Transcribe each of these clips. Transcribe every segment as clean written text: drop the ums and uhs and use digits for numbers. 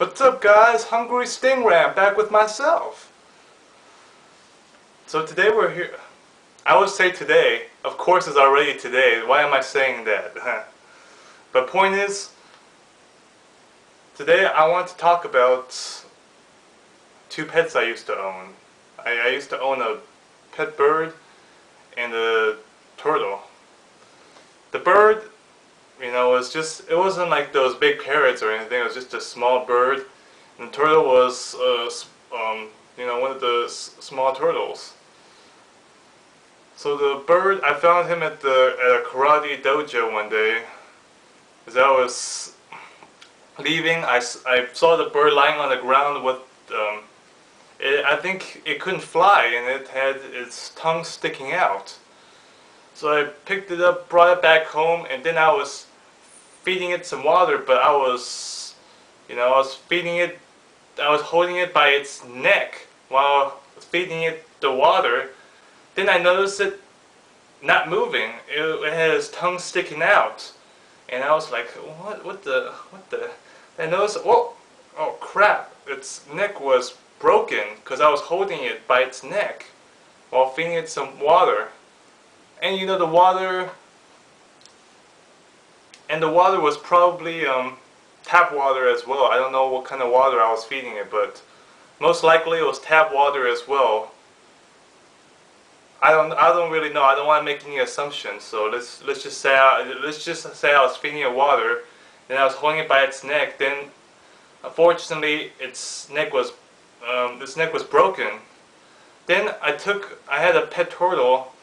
What's up, guys? Hungry Stingram back with myself. So today we're here. I would say today. Of course, it's already today. Why am I saying that? But point is, today I want to talk about two pets I used to own. I used to own a pet bird and a turtle. The bird, it wasn't like those big parrots or anything. It was just a small bird. And the turtle was, one of the small turtles. So the bird, I found him at a karate dojo one day. As I was leaving, I saw the bird lying on the ground with, I think it couldn't fly, and it had its tongue sticking out. So I picked it up, brought it back home, and then I was feeding it some water, but I was holding it by its neck while feeding it the water. Then I noticed it not moving. It had its tongue sticking out. And I was like, what the? I noticed, oh crap, its neck was broken because I was holding it by its neck while feeding it some water. And the water was probably tap water as well. I don't know what kind of water I was feeding it, but most likely it was tap water as well. I don't really know. I don't want to make any assumptions. So let's just say I was feeding it water, then I was holding it by its neck. Then, unfortunately, its neck was broken. Then I had a pet turtle,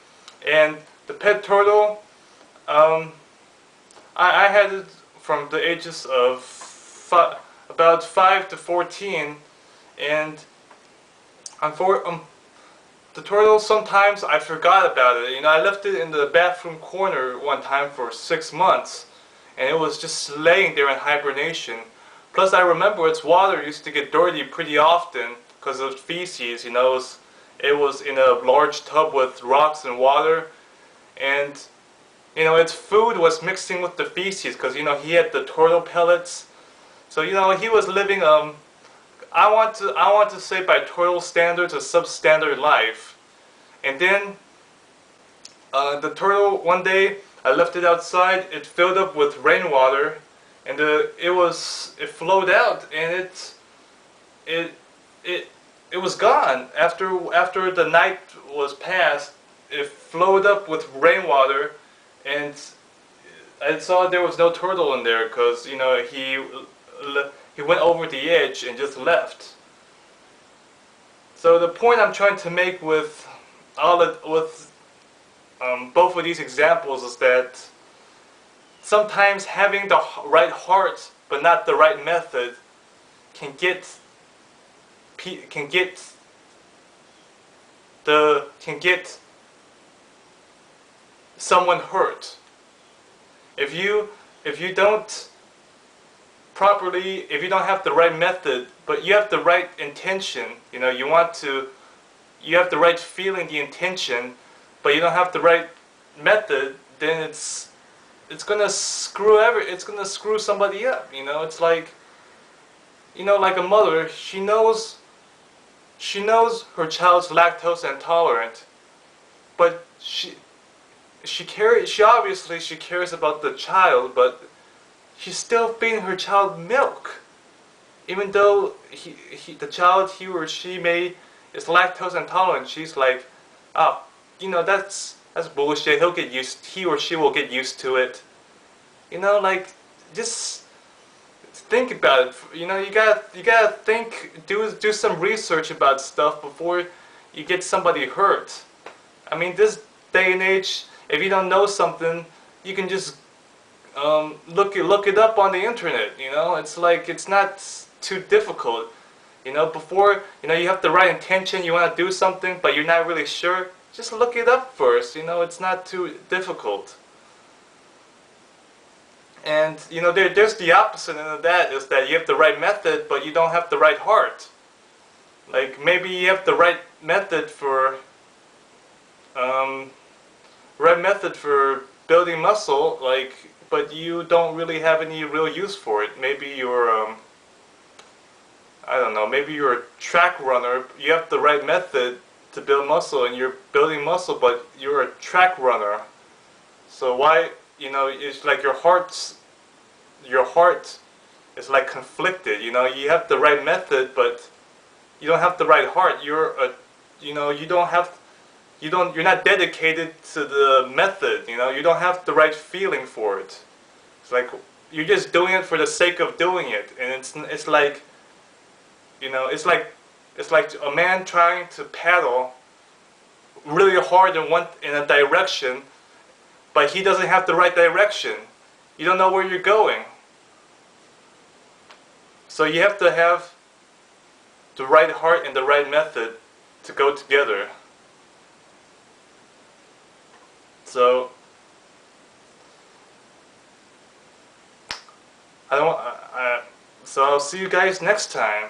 and the pet turtle, I had it from the ages of about 5 to 14, and the turtle, sometimes I forgot about it. I left it in the bathroom corner one time for 6 months, and it was just laying there in hibernation. Plus, I remember its water used to get dirty pretty often because of feces. It was in a large tub with rocks and water, and its food was mixing with the feces because he had the turtle pellets. So he was living I want to say by turtle standards, a substandard life. And then the turtle, one day I left it outside. It filled up with rainwater, and it flowed out, and it was gone after the night was passed. It flowed up with rainwater, and I saw there was no turtle in there because he went over the edge and just left. So the point I'm trying to make with both of these examples is that sometimes having the right heart but not the right method can get someone hurt. If you don't have the right method, but you have the right intention, you have the right feeling, the intention, but you don't have the right method, then it's gonna screw somebody up. It's like like a mother, she knows her child's lactose intolerant, but she obviously cares about the child, but she's still feeding her child milk, even though the child, he or she is lactose intolerant. She's like, that's bullshit. He or she will get used to it. Like, just think about it. You gotta think, do some research about stuff before you get somebody hurt. I mean, this day and age, if you don't know something, you can just look it up on the internet. It's like, it's not too difficult. Before you have the right intention, you want to do something, but you're not really sure, just look it up first. It's not too difficult. And there's the opposite of that, is that you have the right method, but you don't have the right heart. Like, maybe you have the right method for building muscle, like, but you don't really have any real use for it. Maybe you're I don't know, maybe you're a track runner, you have the right method to build muscle and you're building muscle, but you're a track runner. So why, it's like your heart is like conflicted, you have the right method, but you don't have the right heart. You're not dedicated to the method, you don't have the right feeling for it. It's like, you're just doing it for the sake of doing it, and it's like, it's like a man trying to paddle really hard in a direction, but he doesn't have the right direction. You don't know where you're going. So you have to have the right heart and the right method to go together. So I don't. So I'll see you guys next time.